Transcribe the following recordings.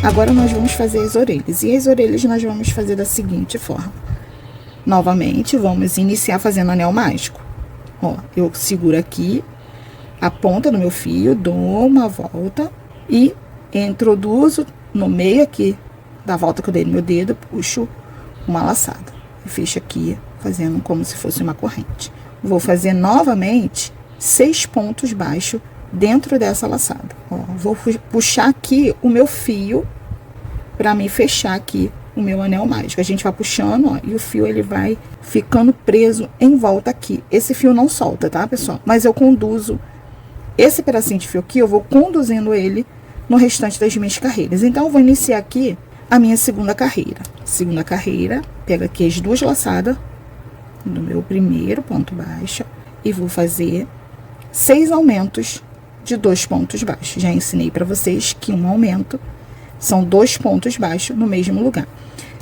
Agora nós vamos fazer as orelhas. E as orelhas nós vamos fazer da seguinte forma. Novamente, vamos iniciar fazendo anel mágico. Ó, eu seguro aqui a ponta do meu fio, dou uma volta e introduzo no meio aqui da volta que eu dei no meu dedo, puxo uma laçada. E fecho aqui, fazendo como se fosse uma corrente. Vou fazer novamente 6 pontos baixos dentro dessa laçada. Ó, vou puxar aqui o meu fio para me fechar aqui o meu anel mágico. A gente vai puxando, ó, e o fio ele vai ficando preso em volta aqui. Esse fio não solta, tá, pessoal? Mas eu conduzo esse pedacinho de fio aqui, eu vou conduzindo ele no restante das minhas carreiras. Então, eu vou iniciar aqui a minha segunda carreira. Segunda carreira, pego aqui as 2 laçadas do meu primeiro ponto baixo e vou fazer 6 aumentos de 2 pontos baixos. Já ensinei para vocês que um aumento são 2 pontos baixos no mesmo lugar.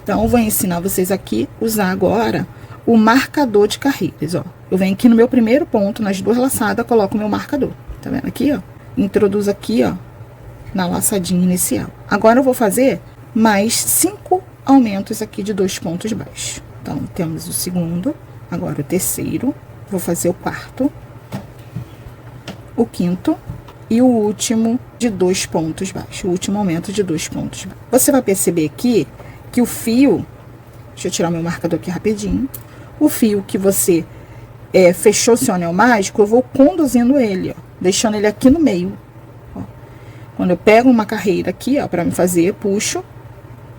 Então, eu vou ensinar vocês aqui usar agora o marcador de carreiras, ó. Eu venho aqui no meu primeiro ponto, nas 2 laçadas, coloco o meu marcador. Tá vendo aqui, ó? Introduzo aqui, ó, na laçadinha inicial. Agora, eu vou fazer mais 5 aumentos aqui de 2 pontos baixos. Então, temos o segundo, agora o terceiro, vou fazer o quarto, o quinto e o último de 2 pontos baixos, o último aumento de 2 pontos baixos. Você vai perceber aqui que o fio, deixa eu tirar meu marcador aqui rapidinho, o fio que você fechou seu anel mágico, eu vou conduzindo ele, ó, deixando ele aqui no meio. Ó. Quando eu pego uma carreira aqui, ó, pra me fazer, puxo,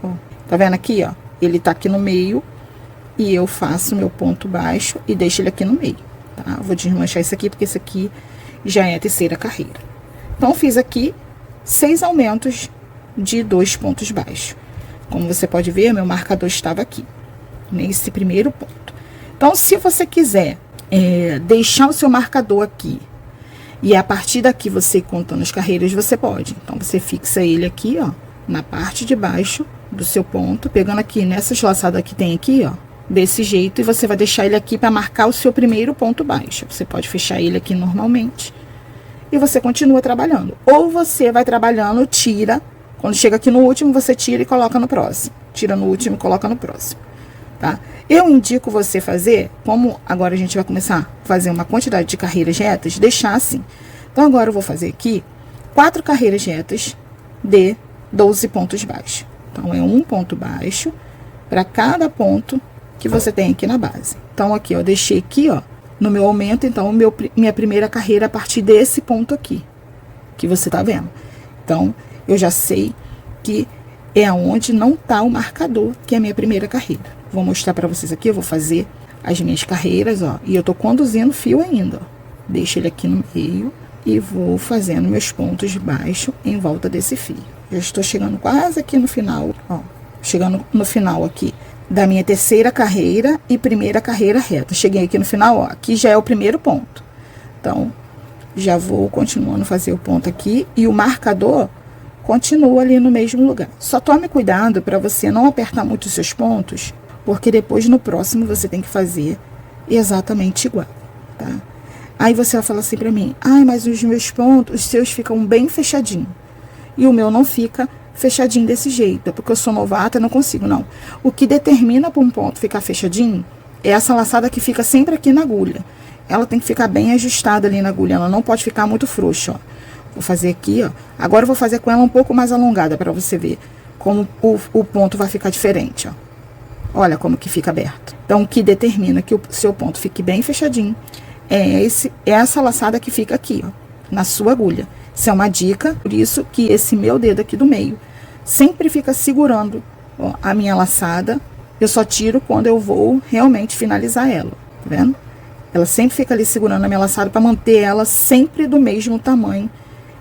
ó, tá vendo aqui, ó, ele tá aqui no meio, e eu faço meu ponto baixo e deixo ele aqui no meio, tá? Eu vou desmanchar isso aqui, porque esse aqui já é a terceira carreira. Então, eu fiz aqui 6 aumentos de 2 pontos baixos. Como você pode ver, meu marcador estava aqui, nesse primeiro ponto. Então, se você quiser deixar o seu marcador aqui, e a partir daqui você contando as carreiras, você pode. Então, você fixa ele aqui, ó, na parte de baixo do seu ponto, pegando aqui nessas laçadas que tem aqui, ó, desse jeito, e você vai deixar ele aqui para marcar o seu primeiro ponto baixo. Você pode fechar ele aqui normalmente, e você continua trabalhando. Ou você vai trabalhando, tira, quando chega aqui no último, você tira e coloca no próximo. Tira no último e coloca no próximo, tá? Eu indico você fazer, como agora a gente vai começar a fazer uma quantidade de carreiras retas, deixar assim. Então, agora eu vou fazer aqui 4 carreiras retas de 12 pontos baixos. Então, é um ponto baixo para cada ponto que você tem aqui na base. Então, aqui, eu deixei aqui, ó, no meu aumento, então, minha primeira carreira a partir desse ponto aqui, que você tá vendo. Então, eu já sei que é aonde não tá o marcador, que é a minha primeira carreira. Vou mostrar pra vocês aqui, eu vou fazer as minhas carreiras, ó, e eu tô conduzindo o fio ainda, ó. Deixo ele aqui no meio e vou fazendo meus pontos baixos em volta desse fio. Já estou chegando quase aqui no final, ó, chegando no final aqui da minha terceira carreira e primeira carreira reta. Cheguei aqui no final, ó, aqui já é o primeiro ponto. Então, já vou continuando fazer o ponto aqui e o marcador continua ali no mesmo lugar. Só tome cuidado para você não apertar muito os seus pontos, porque depois no próximo você tem que fazer exatamente igual, tá? Aí você vai falar assim pra mim, ai, mas os meus pontos, os seus ficam bem fechadinhos. E o meu não fica fechadinho desse jeito, é porque eu sou novata, eu não consigo, não. O que determina para um ponto ficar fechadinho é essa laçada que fica sempre aqui na agulha. Ela tem que ficar bem ajustada ali na agulha, ela não pode ficar muito frouxa, ó. Vou fazer aqui, ó. Agora eu vou fazer com ela um pouco mais alongada para você ver como o ponto vai ficar diferente, ó. Olha como que fica aberto. Então, o que determina que o seu ponto fique bem fechadinho é essa laçada que fica aqui, ó, na sua agulha. Isso é uma dica, por isso que esse meu dedo aqui do meio sempre fica segurando, ó, a minha laçada. Eu só tiro quando eu vou realmente finalizar ela, tá vendo? Ela sempre fica ali segurando a minha laçada para manter ela sempre do mesmo tamanho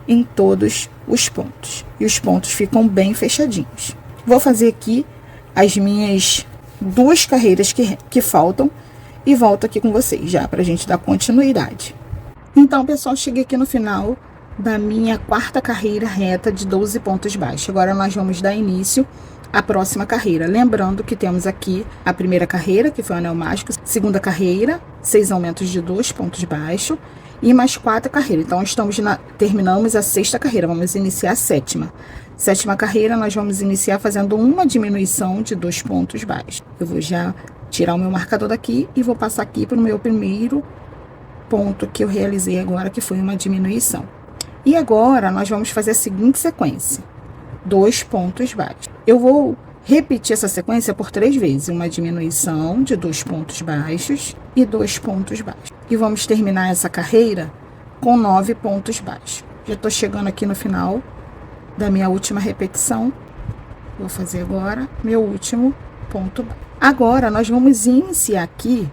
em todos os pontos. E os pontos ficam bem fechadinhos. Vou fazer aqui as minhas 2 carreiras que faltam e volto aqui com vocês já pra gente dar continuidade. Então, pessoal, cheguei aqui no final da minha 4ª carreira reta de 12 pontos baixos. Agora nós vamos dar início à próxima carreira. Lembrando que temos aqui a primeira carreira, que foi o anel mágico, segunda carreira, 6 aumentos de 2 pontos baixos e mais 4 carreiras. Então, terminamos a 6ª carreira, vamos iniciar a 7ª. Sétima carreira, nós vamos iniciar fazendo uma diminuição de 2 pontos baixos. Eu vou já tirar o meu marcador daqui e vou passar aqui para o meu primeiro ponto que eu realizei agora, que foi uma diminuição. E agora, nós vamos fazer a seguinte sequência. 2 pontos baixos. Eu vou repetir essa sequência por 3 vezes. Uma diminuição de 2 pontos baixos e 2 pontos baixos. E vamos terminar essa carreira com 9 pontos baixos. Já estou chegando aqui no final da minha última repetição. Vou fazer agora meu último ponto baixo. Agora, nós vamos iniciar aqui,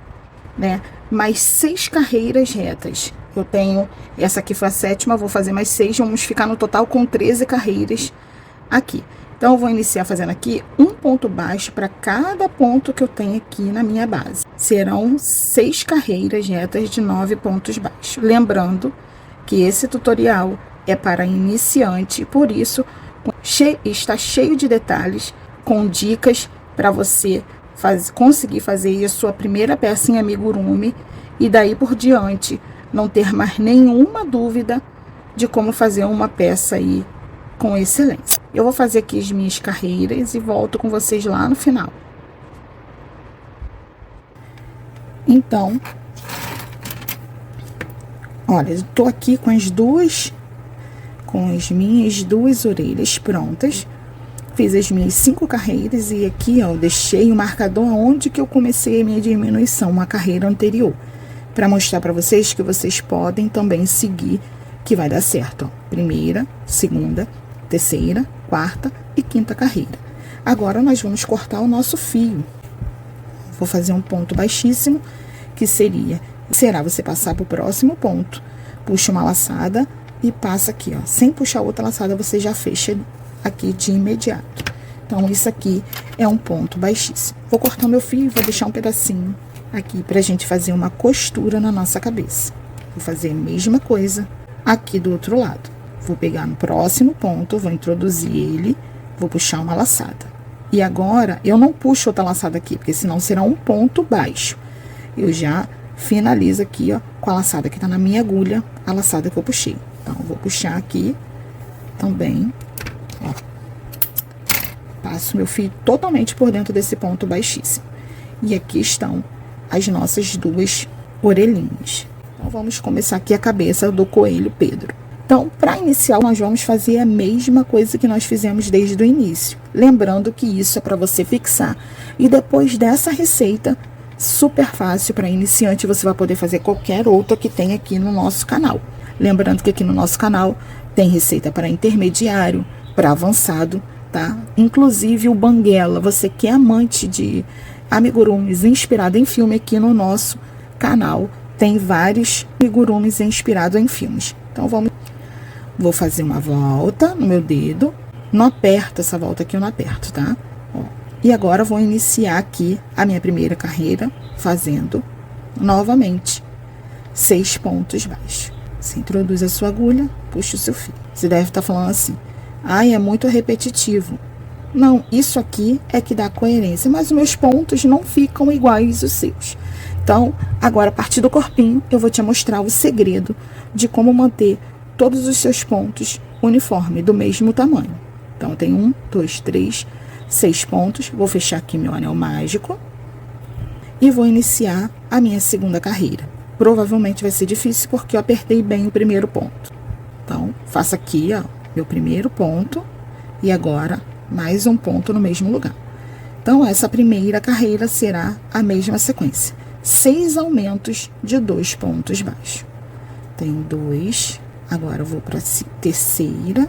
né, mais 6 carreiras retas. Eu tenho, essa aqui foi a sétima, vou fazer mais 6, vamos ficar no total com 13 carreiras aqui. Então, eu vou iniciar fazendo aqui um ponto baixo para cada ponto que eu tenho aqui na minha base. Serão 6 carreiras retas de 9 pontos baixos. Lembrando que esse tutorial é para iniciante, por isso está cheio de detalhes, com dicas para você conseguir fazer a sua primeira peça em amigurumi e daí por diante não ter mais nenhuma dúvida de como fazer uma peça aí com excelência. Eu vou fazer aqui as minhas carreiras e volto com vocês lá no final. Então, olha, eu tô aqui com as minhas duas orelhas prontas. Fiz as minhas 5 carreiras e aqui, ó, eu deixei o marcador onde que eu comecei a minha diminuição, uma carreira anterior, para mostrar para vocês que vocês podem também seguir, que vai dar certo, ó. Primeira, segunda, terceira, quarta e quinta carreira. Agora, nós vamos cortar o nosso fio. Vou fazer um ponto baixíssimo, que será você passar para o próximo ponto, puxa uma laçada e passa aqui, ó. Sem puxar outra laçada, você já fecha aqui de imediato. Então, isso aqui é um ponto baixíssimo. Vou cortar meu fio e vou deixar um pedacinho aqui pra gente fazer uma costura na nossa cabeça. Vou fazer a mesma coisa aqui do outro lado. Vou pegar no próximo ponto, vou introduzir ele, vou puxar uma laçada. E agora, eu não puxo outra laçada aqui, porque senão será um ponto baixo. Eu já finalizo aqui, ó, com a laçada que tá na minha agulha, a laçada que eu puxei. Então, eu vou puxar aqui também, ó. Passo meu fio totalmente por dentro desse ponto baixíssimo. E aqui estão as nossas duas orelhinhas. Então, vamos começar aqui a cabeça do coelho Pedro. Então, para iniciar, nós vamos fazer a mesma coisa que nós fizemos desde o início. Lembrando que isso é para você fixar. E depois dessa receita, super fácil para iniciante, você vai poder fazer qualquer outra que tem aqui no nosso canal. Lembrando que aqui no nosso canal tem receita para intermediário, para avançado, tá? Inclusive o Banguela, você que é amante de amigurumis inspirado em filme, aqui no nosso canal tem vários amigurumis inspirados em filmes. Então, vou fazer uma volta no meu dedo, não aperto essa volta aqui, eu não aperto, tá? Ó, e agora, vou iniciar aqui a minha primeira carreira, fazendo novamente 6 pontos baixos. Você introduz a sua agulha, puxa o seu fio. Você deve estar falando assim, ai, é muito repetitivo. Não, isso aqui é que dá coerência, mas os meus pontos não ficam iguais aos seus. Então, agora, a partir do corpinho, eu vou te mostrar o segredo de como manter todos os seus pontos uniforme, do mesmo tamanho. Então, eu tenho 1, 2, 3, 6 pontos. Vou fechar aqui meu anel mágico e vou iniciar a minha segunda carreira. Provavelmente vai ser difícil porque eu apertei bem o primeiro ponto. Então, faço aqui, ó, meu primeiro ponto e agora mais um ponto no mesmo lugar. Então, essa primeira carreira será a mesma sequência. 6 aumentos de 2 pontos baixos. Tenho 2, agora eu vou para terceiro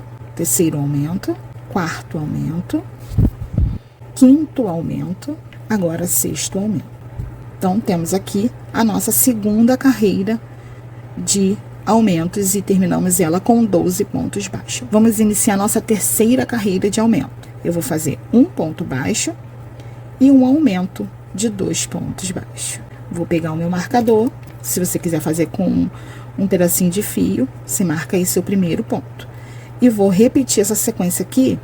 aumento, quarto aumento, quinto aumento, agora sexto aumento. Então, temos aqui a nossa segunda carreira de aumentos e terminamos ela com 12 pontos baixos. Vamos iniciar a nossa terceira carreira de aumento. Eu vou fazer um ponto baixo e um aumento de 2 pontos baixos. Vou pegar o meu marcador, se você quiser fazer com um pedacinho de fio, você marca aí seu primeiro ponto. E vou repetir essa sequência aqui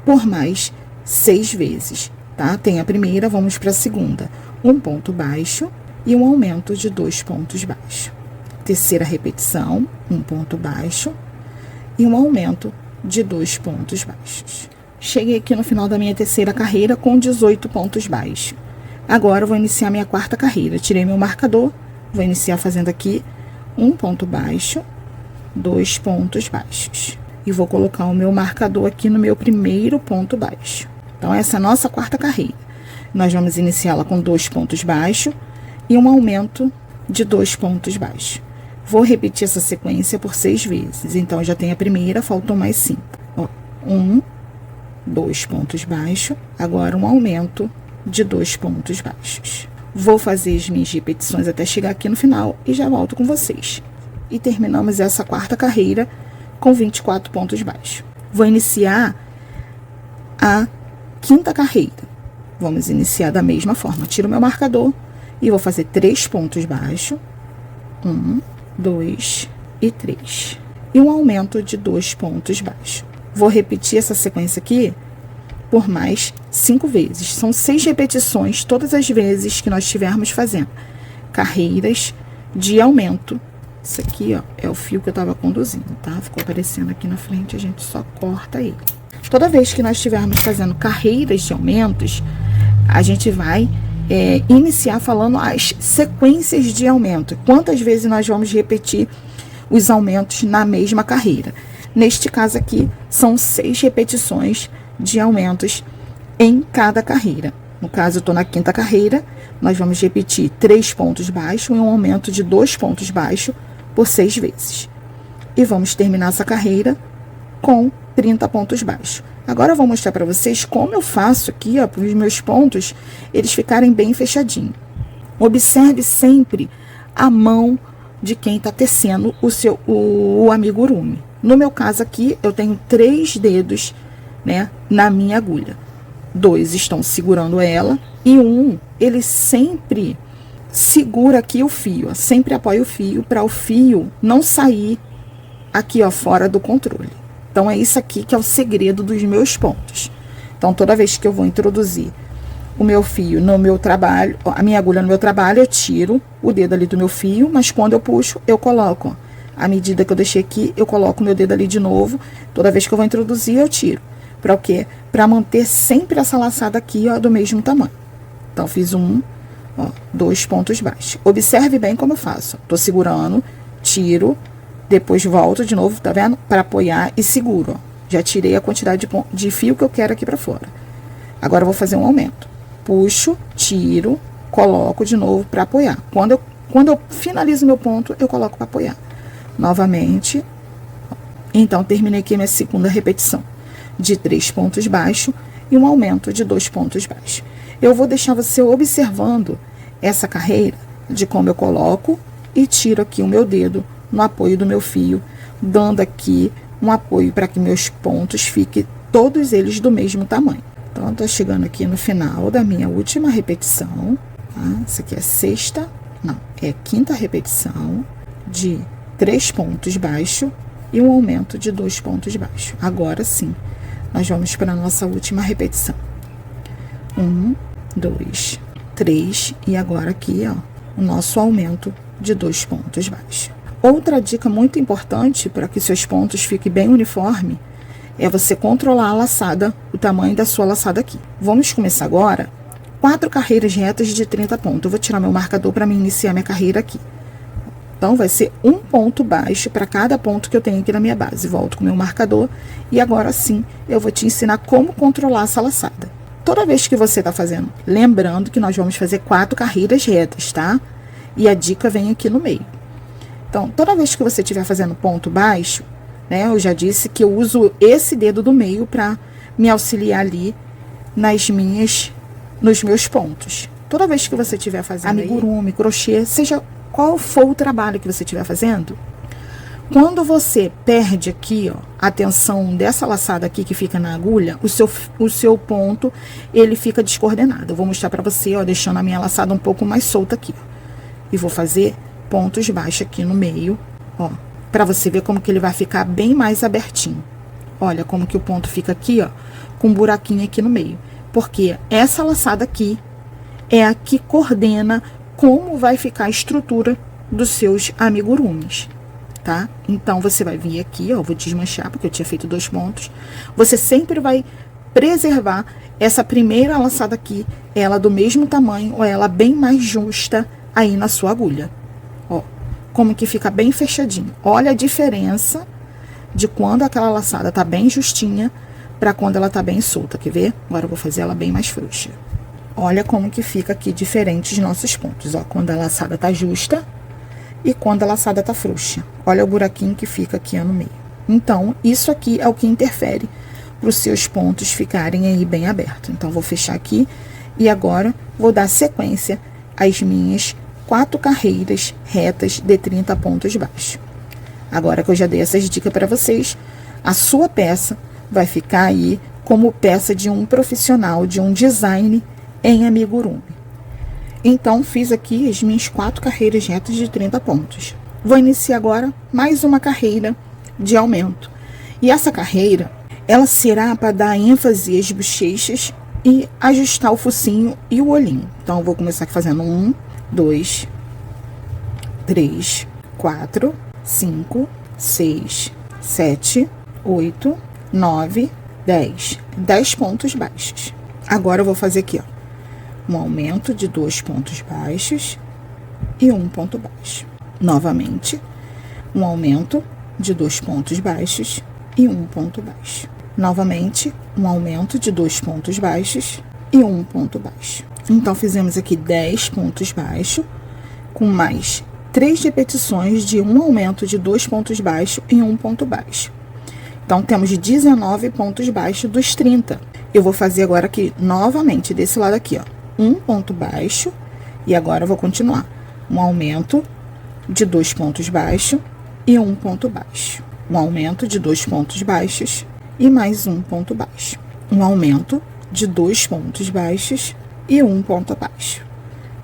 por mais 6 vezes, tá? Tem a primeira, vamos para a segunda. Um ponto baixo e um aumento de 2 pontos baixos. Terceira repetição, um ponto baixo e um aumento de 2 pontos baixos. Cheguei aqui no final da minha terceira carreira com 18 pontos baixos. Agora eu vou iniciar minha quarta carreira. Tirei meu marcador, vou iniciar fazendo aqui um ponto baixo, 2 pontos baixos. E vou colocar o meu marcador aqui no meu primeiro ponto baixo. Então, essa é a nossa quarta carreira. Nós vamos iniciá-la com 2 pontos baixos e um aumento de 2 pontos baixos. Vou repetir essa sequência por 6 vezes. Então, eu já tenho a primeira, faltou mais 5. 1, 2 pontos baixos, agora um aumento de 2 pontos baixos. Vou fazer as minhas repetições até chegar aqui no final e já volto com vocês. E terminamos essa quarta carreira com 24 pontos baixos. Vou iniciar a quinta carreira. Vamos iniciar da mesma forma. Tiro meu marcador e vou fazer 3 pontos baixos. 1, 2 e 3. E um aumento de 2 pontos baixos. Vou repetir essa sequência aqui por mais 5 vezes. São 6 repetições todas as vezes que nós estivermos fazendo carreiras de aumento. Isso aqui, ó, é o fio que eu tava conduzindo, tá? Ficou aparecendo aqui na frente, a gente só corta ele. Toda vez que nós estivermos fazendo carreiras de aumentos, a gente vai iniciar falando as sequências de aumento. Quantas vezes nós vamos repetir os aumentos na mesma carreira. Neste caso aqui, são 6 repetições de aumentos em cada carreira. No caso, eu estou na quinta carreira, nós vamos repetir 3 pontos baixos e um aumento de 2 pontos baixos por 6 vezes. E vamos terminar essa carreira com 30 pontos baixos. Agora eu vou mostrar para vocês como eu faço aqui, ó, para os meus pontos, eles ficarem bem fechadinhos. Observe sempre a mão de quem está tecendo o amigurumi. No meu caso aqui, eu tenho 3 dedos, né, na minha agulha. 2 estão segurando ela e ele sempre segura aqui o fio, ó, sempre apoia o fio para o fio não sair aqui, ó, fora do controle. Então, é isso aqui que é o segredo dos meus pontos. Então, toda vez que eu vou introduzir o meu fio no meu trabalho, a minha agulha no meu trabalho, eu tiro o dedo ali do meu fio, mas quando eu puxo, eu coloco, ó, a medida que eu deixei aqui, eu coloco o meu dedo ali de novo. Toda vez que eu vou introduzir, eu tiro. Para o quê? Para manter sempre essa laçada aqui, ó, do mesmo tamanho. Então, fiz 2 pontos baixos. Observe bem como eu faço. Tô segurando, tiro, depois volto de novo, tá vendo? Para apoiar e seguro, ó. Já tirei a quantidade de fio que eu quero aqui para fora. Agora, eu vou fazer um aumento. Puxo, tiro, coloco de novo para apoiar. Quando eu finalizo meu ponto, eu coloco para apoiar. Novamente. Então, terminei aqui minha segunda repetição de 3 pontos baixos e um aumento de 2 pontos baixos. Eu vou deixar você observando essa carreira de como eu coloco e tiro aqui o meu dedo no apoio do meu fio, dando aqui um apoio para que meus pontos fiquem todos eles do mesmo tamanho. Então, eu tô chegando aqui no final da minha última repetição, tá? Essa aqui é quinta repetição de 3 pontos baixos e um aumento de 2 pontos baixos. Agora sim, nós vamos para a nossa última repetição. 1, 2, 3 e agora aqui, ó, o nosso aumento de 2 pontos baixos. Outra dica muito importante para que seus pontos fiquem bem uniforme é você controlar a laçada, o tamanho da sua laçada aqui. Vamos começar agora 4 carreiras retas de 30 pontos. Eu vou tirar meu marcador para me iniciar minha carreira aqui. Então, vai ser um ponto baixo para cada ponto que eu tenho aqui na minha base. Volto com o meu marcador e agora sim eu vou te ensinar como controlar essa laçada. Toda vez que você está fazendo, lembrando que nós vamos fazer 4 carreiras retas, tá? E a dica vem aqui no meio. Então, toda vez que você estiver fazendo ponto baixo, né? Eu já disse que eu uso esse dedo do meio para me auxiliar ali nos meus pontos. Toda vez que você estiver fazendo amigurumi, crochê, seja qual for o trabalho que você estiver fazendo, quando você perde aqui, ó, a tensão dessa laçada aqui que fica na agulha, o seu ponto, ele fica descoordenado. Eu vou mostrar pra você, ó, deixando a minha laçada um pouco mais solta aqui, ó. E vou fazer pontos baixos aqui no meio, ó, pra você ver como que ele vai ficar bem mais abertinho. Olha como que o ponto fica aqui, ó, com um buraquinho aqui no meio. Porque essa laçada aqui é a que coordena como vai ficar a estrutura dos seus amigurumis. tá? Então, você vai vir aqui, ó, vou desmanchar, porque eu tinha feito 2 pontos. Você sempre vai preservar essa primeira laçada aqui, ela do mesmo tamanho, ou ela bem mais justa aí na sua agulha. Ó, como que fica bem fechadinho. Olha a diferença de quando aquela laçada tá bem justinha para quando ela tá bem solta, quer ver? Agora eu vou fazer ela bem mais frouxa. Olha como que fica aqui diferente os nossos pontos, ó, quando a laçada tá justa e quando a laçada tá frouxa. Olha o buraquinho que fica aqui no meio. Então, isso aqui é o que interfere para os seus pontos ficarem aí bem abertos. Então, vou fechar aqui e agora vou dar sequência às minhas 4 carreiras retas de 30 pontos baixos. Agora que eu já dei essas dicas para vocês, a sua peça vai ficar aí como peça de um profissional, de um design em amigurumi. Então, fiz aqui as minhas 4 carreiras retas de 30 pontos. Vou iniciar agora mais uma carreira de aumento. E essa carreira, ela será para dar ênfase às bochechas e ajustar o focinho e o olhinho. Então, eu vou começar aqui fazendo 1, 2, 3, 4, 5, 6, 7, 8, 9, 10. 10 pontos baixos. Agora, eu vou fazer aqui, ó, um aumento de 2 pontos baixos e 1 ponto baixo. Novamente, um aumento de 2 pontos baixos e 1 ponto baixo. Novamente, um aumento de 2 pontos baixos e 1 ponto baixo. Então, fizemos aqui 10 pontos baixos, com mais 3 repetições de um aumento de 2 pontos baixos e 1 ponto baixo. Então, temos 19 pontos baixos dos 30. Eu vou fazer agora aqui, novamente, desse lado aqui, ó, 1 ponto baixo, e agora eu vou continuar. Um aumento de 2 pontos baixos e 1 ponto baixo. Um aumento de 2 pontos baixos e mais 1 ponto baixo. Um aumento de 2 pontos baixos e 1 ponto baixo.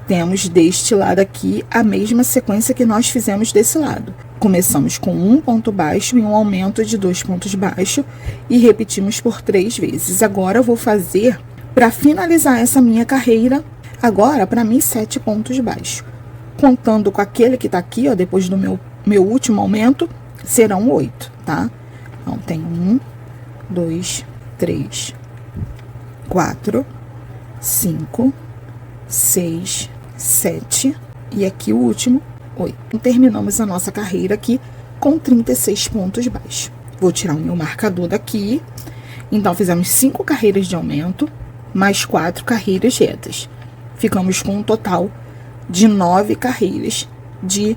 Temos deste lado aqui a mesma sequência que nós fizemos desse lado. Começamos com 1 ponto baixo e um aumento de 2 pontos baixos e repetimos por 3 vezes. Agora eu vou fazer, para finalizar essa minha carreira, agora para mim 7 pontos baixos. Contando com aquele que tá aqui, ó, depois do meu último aumento, serão 8, tá? Então, tem 1, 2, 3, 4, 5, 6, 7 e aqui o último, 8. Então, terminamos a nossa carreira aqui com 36 pontos baixos. Vou tirar o meu marcador daqui. Então, fizemos 5 carreiras de aumento, mais 4 carreiras retas. Ficamos com um total de 9 carreiras, de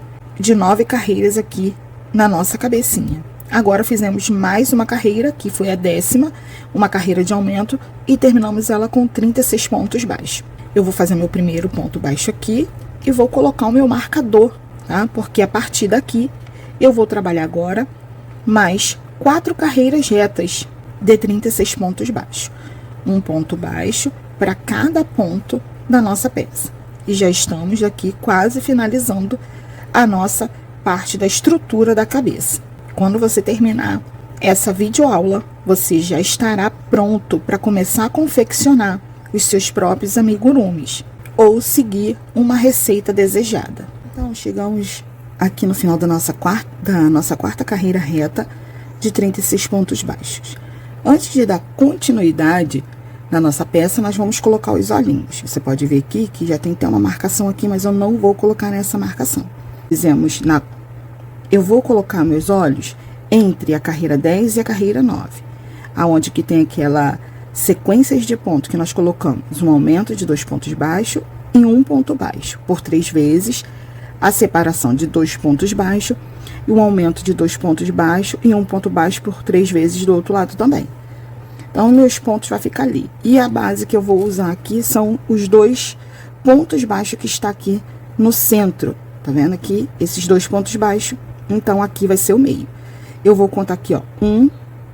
9 carreiras aqui na nossa cabecinha. Agora, fizemos mais uma carreira, que foi a 10ª, uma carreira de aumento, e terminamos ela com 36 pontos baixos. Eu vou fazer meu primeiro ponto baixo aqui e vou colocar o meu marcador, tá? Porque a partir daqui, eu vou trabalhar agora mais 4 carreiras retas de 36 pontos baixos. Um ponto baixo para cada ponto da nossa peça. E já estamos aqui quase finalizando a nossa parte da estrutura da cabeça. Quando você terminar essa videoaula, você já estará pronto para começar a confeccionar os seus próprios amigurumis ou seguir uma receita desejada. Então, chegamos aqui no final da nossa quarta carreira reta de 36 pontos baixos. Antes de dar continuidade na nossa peça, nós vamos colocar os olhinhos. Você pode ver aqui que já tem até uma marcação aqui, mas eu não vou colocar nessa marcação. Eu vou colocar meus olhos entre a carreira 10 e a carreira 9, aonde que tem aquela sequências de ponto que nós colocamos um aumento de 2 pontos baixos e 1 ponto baixo por 3 vezes, a separação de 2 pontos baixos e um aumento de 2 pontos baixos e 1 ponto baixo por 3 vezes do outro lado também. Então, meus pontos vai ficar ali. E a base que eu vou usar aqui são os 2 pontos baixos que está aqui no centro. Tá vendo aqui? Esses 2 pontos baixos. Então, aqui vai ser o meio. Eu vou contar aqui, ó. 1,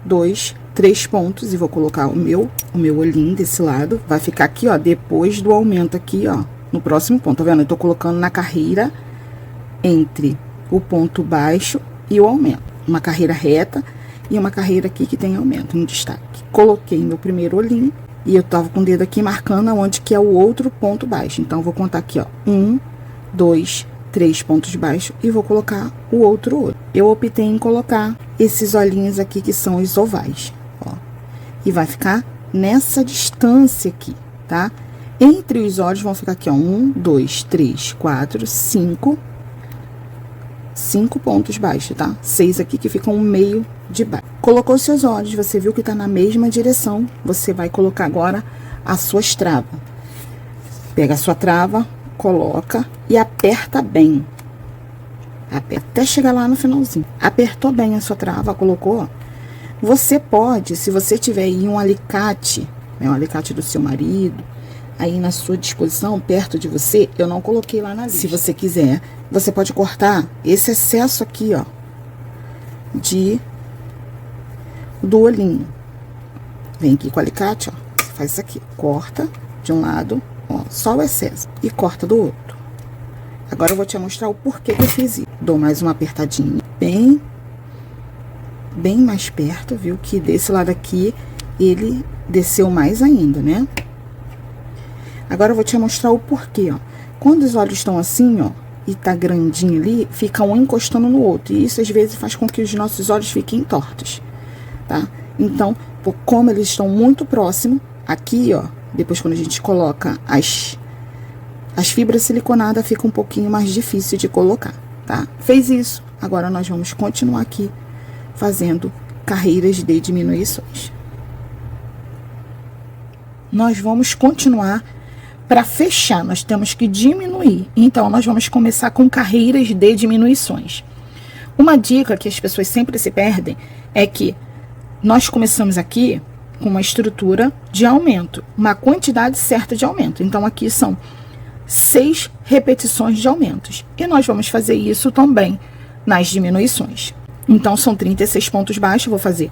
2, 3 pontos. E vou colocar o meu olhinho desse lado. Vai ficar aqui, ó, depois do aumento aqui, ó. No próximo ponto, tá vendo? Eu tô colocando na carreira entre o ponto baixo e o aumento. Uma carreira reta e uma carreira aqui que tem aumento, um destaque. Coloquei meu primeiro olhinho e eu tava com o dedo aqui marcando aonde que é o outro ponto baixo. Então, eu vou contar aqui, ó. 1, 2, 3 pontos baixos e vou colocar o outro olho. Eu optei em colocar esses olhinhos aqui que são os ovais, ó. E vai ficar nessa distância aqui, tá? Entre os olhos vão ficar aqui, ó, 1, 2, 3, 4, 5 pontos baixos, tá? 6 aqui que ficam um meio de baixo. Colocou seus olhos, você viu que tá na mesma direção, você vai colocar agora as suas travas. Pega a sua trava, coloca e aperta bem. Aperta até chegar lá no finalzinho. Apertou bem a sua trava, colocou, ó. Você pode, se você tiver aí um alicate, né, um alicate do seu marido, aí na sua disposição, perto de você, eu não coloquei lá na lista. Se você quiser, você pode cortar esse excesso aqui, ó, do olhinho. Vem aqui com o alicate, ó, faz isso aqui, corta de um lado, ó, só o excesso, e corta do outro. Agora eu vou te mostrar o porquê que eu fiz isso. Dou mais uma apertadinha, bem mais perto, viu? Que desse lado aqui, ele desceu mais ainda, né? Agora eu vou te mostrar o porquê, ó. Quando os olhos estão assim, ó, e tá grandinho ali, fica um encostando no outro. E isso, às vezes, faz com que os nossos olhos fiquem tortos, tá? Então, como eles estão muito próximos, aqui, ó, depois quando a gente coloca as fibras siliconadas, fica um pouquinho mais difícil de colocar, tá? Fez isso, agora nós vamos continuar aqui fazendo carreiras de diminuições. Nós vamos continuar. Para fechar, nós temos que diminuir. Então, nós vamos começar com carreiras de diminuições. Uma dica que as pessoas sempre se perdem é que nós começamos aqui com uma estrutura de aumento, uma quantidade certa de aumento. Então, aqui são 6 repetições de aumentos. E nós vamos fazer isso também nas diminuições. Então, são 36 pontos baixos. Vou fazer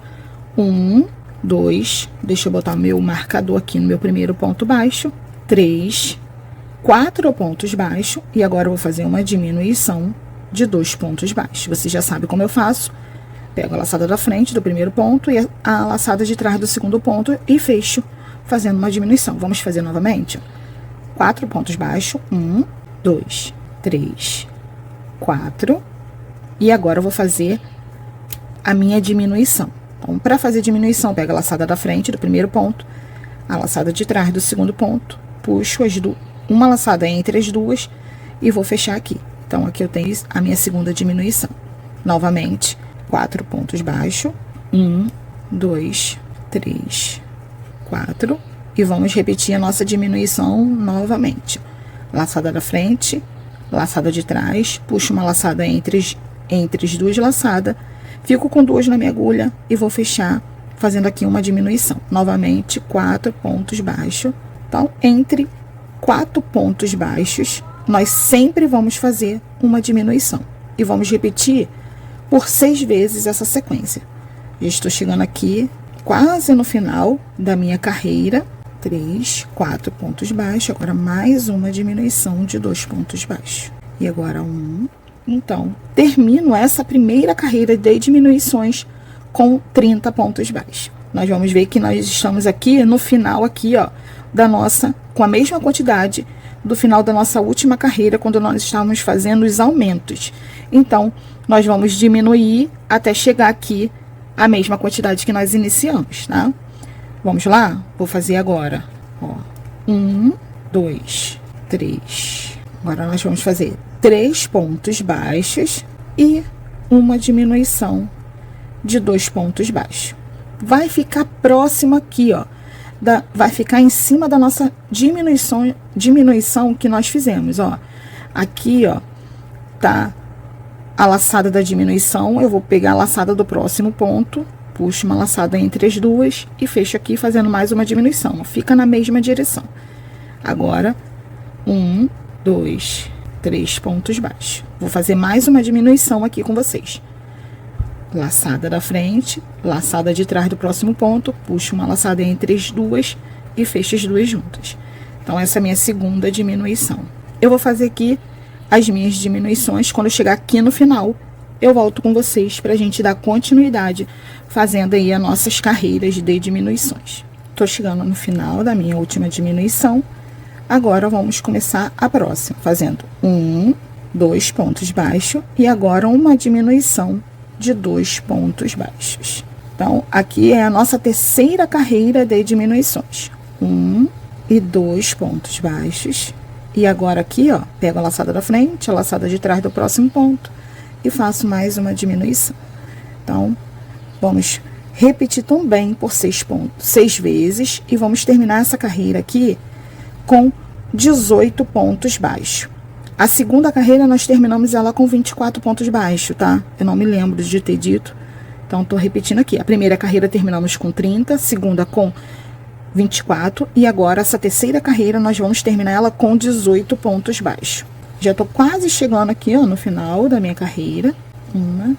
1, 2, deixa eu botar meu marcador aqui no meu primeiro ponto baixo. 3, 4 pontos baixos. E agora eu vou fazer uma diminuição de 2 pontos baixos. Você já sabe como eu faço. Pego a laçada da frente do primeiro ponto e a laçada de trás do segundo ponto e fecho fazendo uma diminuição. Vamos fazer novamente. 4 pontos baixos. 1, 2, 3, 4. E agora eu vou fazer a minha diminuição. Então, para fazer diminuição, pego a laçada da frente do primeiro ponto, a laçada de trás do segundo ponto, puxo uma laçada entre as duas e vou fechar aqui. Então, aqui eu tenho a minha segunda diminuição. Novamente, 4 pontos baixos. 1, 2, 3, 4. E vamos repetir a nossa diminuição novamente. Laçada da frente, laçada de trás, puxo uma laçada entre as duas laçadas, fico com 2 na minha agulha e vou fechar fazendo aqui uma diminuição. Novamente, 4 pontos baixos. Então, entre 4 pontos baixos, nós sempre vamos fazer uma diminuição. E vamos repetir por 6 vezes essa sequência. Já estou chegando aqui, quase no final da minha carreira. 3, 4 pontos baixos. Agora, mais uma diminuição de 2 pontos baixos. E agora, 1. Então, termino essa primeira carreira de diminuições com 30 pontos baixos. Nós vamos ver que nós estamos aqui no final aqui, ó, com a mesma quantidade do final da nossa última carreira, quando nós estávamos fazendo os aumentos. Então, nós vamos diminuir até chegar aqui a mesma quantidade que nós iniciamos, tá? Vamos lá? Vou fazer agora, ó, 1, 2, 3. Agora nós vamos fazer 3 pontos baixos e uma diminuição de 2 pontos baixos. Vai ficar próximo aqui, ó, vai ficar em cima da nossa diminuição que nós fizemos, ó. Aqui, ó, tá a laçada da diminuição. Eu vou pegar a laçada do próximo ponto, puxo uma laçada entre as duas e fecho aqui fazendo mais uma diminuição. Fica na mesma direção. Agora, 1, 2, 3 pontos baixos. Vou fazer mais uma diminuição aqui com vocês. Laçada da frente, laçada de trás do próximo ponto, puxo uma laçada entre as duas e fecho as duas juntas. Então, essa é a minha segunda diminuição. Eu vou fazer aqui as minhas diminuições. Quando eu chegar aqui no final, eu volto com vocês pra gente dar continuidade, fazendo aí as nossas carreiras de diminuições. Tô chegando no final da minha última diminuição. Agora, vamos começar a próxima, fazendo 1, 2 pontos baixos e agora uma diminuição de 2 pontos baixos. Então, aqui é a nossa terceira carreira de diminuições. 1 e 2 pontos baixos. E agora aqui, ó, pego a laçada da frente, a laçada de trás do próximo ponto e faço mais uma diminuição. Então, vamos repetir também por 6 vezes e vamos terminar essa carreira aqui com 18 pontos baixos. A segunda carreira nós terminamos ela com 24 pontos baixos, tá? Eu não me lembro de ter dito. Então, tô repetindo aqui. A primeira carreira terminamos com 30, segunda com 24 e agora essa terceira carreira nós vamos terminar ela com 18 pontos baixos. Já tô quase chegando aqui, ó, no final da minha carreira. 1,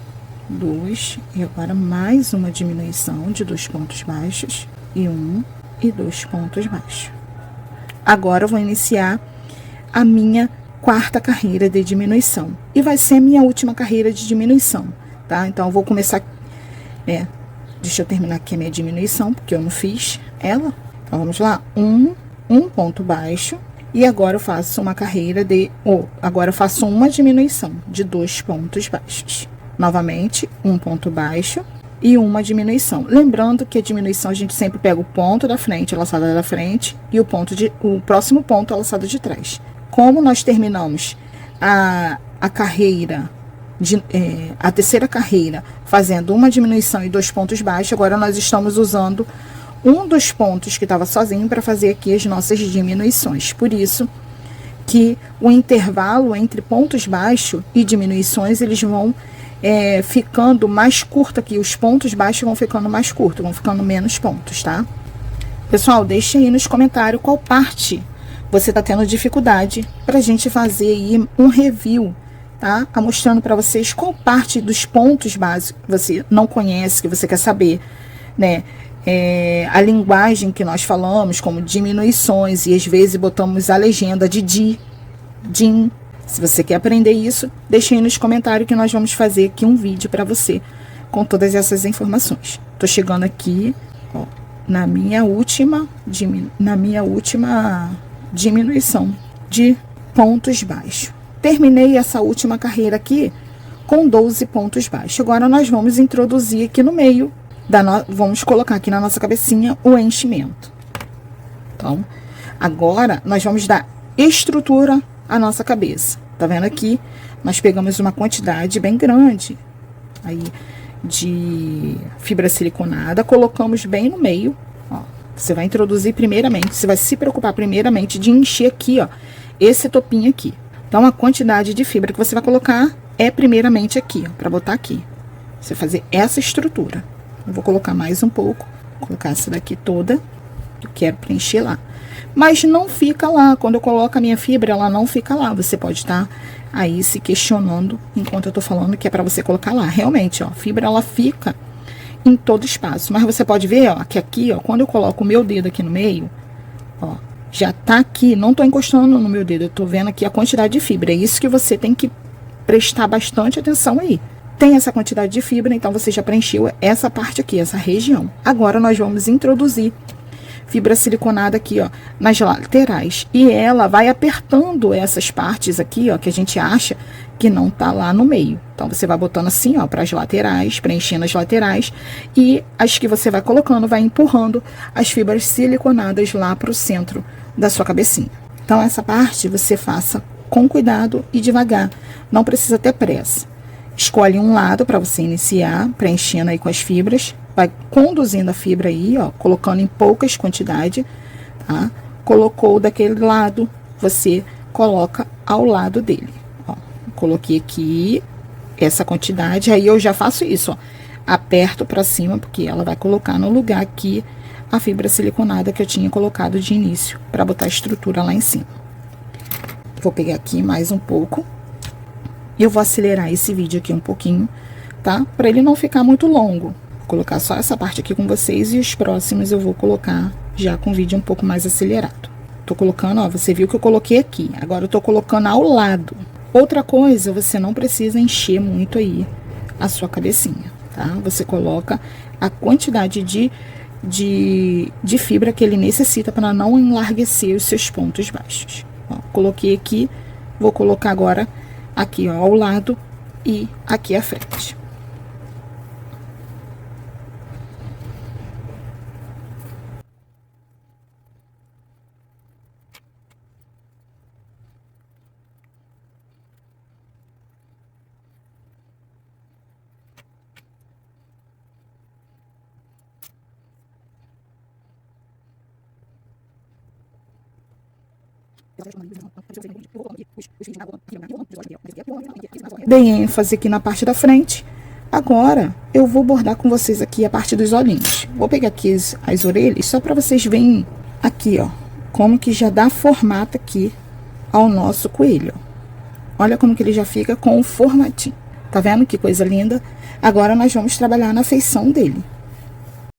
2 e agora mais uma diminuição de 2 pontos baixos e 1 e 2 pontos baixos. Agora eu vou iniciar a minha quarta carreira de diminuição e vai ser a minha última carreira de diminuição, tá? Então eu vou começar, deixa eu terminar aqui a minha diminuição porque eu não fiz ela. Então vamos lá, um ponto baixo e agora eu faço uma carreira agora eu faço uma diminuição de 2 pontos baixos. Novamente, um ponto baixo e uma diminuição. Lembrando que a diminuição a gente sempre pega o ponto da frente, a laçada da frente, e o próximo ponto, a laçada de trás. Como nós terminamos a carreira, a terceira carreira, fazendo uma diminuição e 2 pontos baixos, agora nós estamos usando um dos pontos que estava sozinho para fazer aqui as nossas diminuições. Por isso que o intervalo entre pontos baixos e diminuições, eles vão ficando mais curto aqui, os pontos baixos vão ficando mais curtos, vão ficando menos pontos, tá? Pessoal, deixe aí nos comentários qual parte você tá tendo dificuldade pra gente fazer aí um review, tá? Mostrando pra vocês qual parte dos pontos básicos que você não conhece, que você quer saber, né? A linguagem que nós falamos, como diminuições, e às vezes botamos a legenda de din. Se você quer aprender isso, deixe aí nos comentários que nós vamos fazer aqui um vídeo para você com todas essas informações. Tô chegando aqui, ó, na minha última diminuição de pontos baixos. Terminei essa última carreira aqui com 12 pontos baixos. Agora nós vamos introduzir aqui no meio, vamos colocar aqui na nossa cabecinha o enchimento. Então, agora nós vamos dar estrutura a nossa cabeça. Tá vendo aqui? Nós pegamos uma quantidade bem grande aí de fibra siliconada, colocamos bem no meio, ó. Você vai introduzir primeiramente, você vai se preocupar primeiramente de encher aqui, ó, esse topinho aqui. Então, a quantidade de fibra que você vai colocar é primeiramente aqui, ó, para botar aqui. Você fazer essa estrutura. Eu vou colocar mais um pouco, vou colocar essa daqui toda, eu quero preencher lá. Mas não fica lá, quando eu coloco a minha fibra, ela não fica lá. Você pode estar aí se questionando enquanto eu tô falando que é para você colocar lá. Realmente, ó, a fibra ela fica em todo espaço. Mas você pode ver, ó, que aqui, ó, quando eu coloco o meu dedo aqui no meio, ó, já tá aqui, não tô encostando no meu dedo, eu tô vendo aqui a quantidade de fibra. É isso que você tem que prestar bastante atenção aí. Tem essa quantidade de fibra, então você já preencheu essa parte aqui, essa região. Agora nós vamos introduzir fibra siliconada aqui, ó, nas laterais. E ela vai apertando essas partes aqui, ó, que a gente acha que não tá lá no meio. Então, você vai botando assim, ó, para as laterais, preenchendo as laterais. E as que você vai colocando, vai empurrando as fibras siliconadas lá pro centro da sua cabecinha. Então, essa parte você faça com cuidado e devagar. Não precisa ter pressa. Escolhe um lado para você iniciar, preenchendo aí com as fibras. Vai conduzindo a fibra aí, ó, colocando em poucas quantidades, tá? Colocou daquele lado, você coloca ao lado dele, ó. Coloquei aqui essa quantidade, aí eu já faço isso, ó. Aperto pra cima, porque ela vai colocar no lugar aqui a fibra siliconada que eu tinha colocado de início, pra botar a estrutura lá em cima. Vou pegar aqui mais um pouco. Eu vou acelerar esse vídeo aqui um pouquinho, tá? Pra ele não ficar muito longo. Colocar só essa parte aqui com vocês e os próximos eu vou colocar já com o vídeo um pouco mais acelerado. Tô colocando, ó, você viu que eu coloquei aqui, agora eu tô colocando ao lado. Outra coisa, você não precisa encher muito aí a sua cabecinha, tá? Você coloca a quantidade de fibra que ele necessita para não enlarguecer os seus pontos baixos. Ó, coloquei aqui, vou colocar agora aqui, ó, ao lado e aqui à frente. Dei ênfase aqui na parte da frente. Agora, eu vou bordar com vocês aqui a parte dos olhinhos. Vou pegar aqui as orelhas, só para vocês verem aqui, ó, como que já dá formato aqui ao nosso coelho. Olha como que ele já fica com o formatinho. Tá vendo que coisa linda? Agora nós vamos trabalhar na feição dele.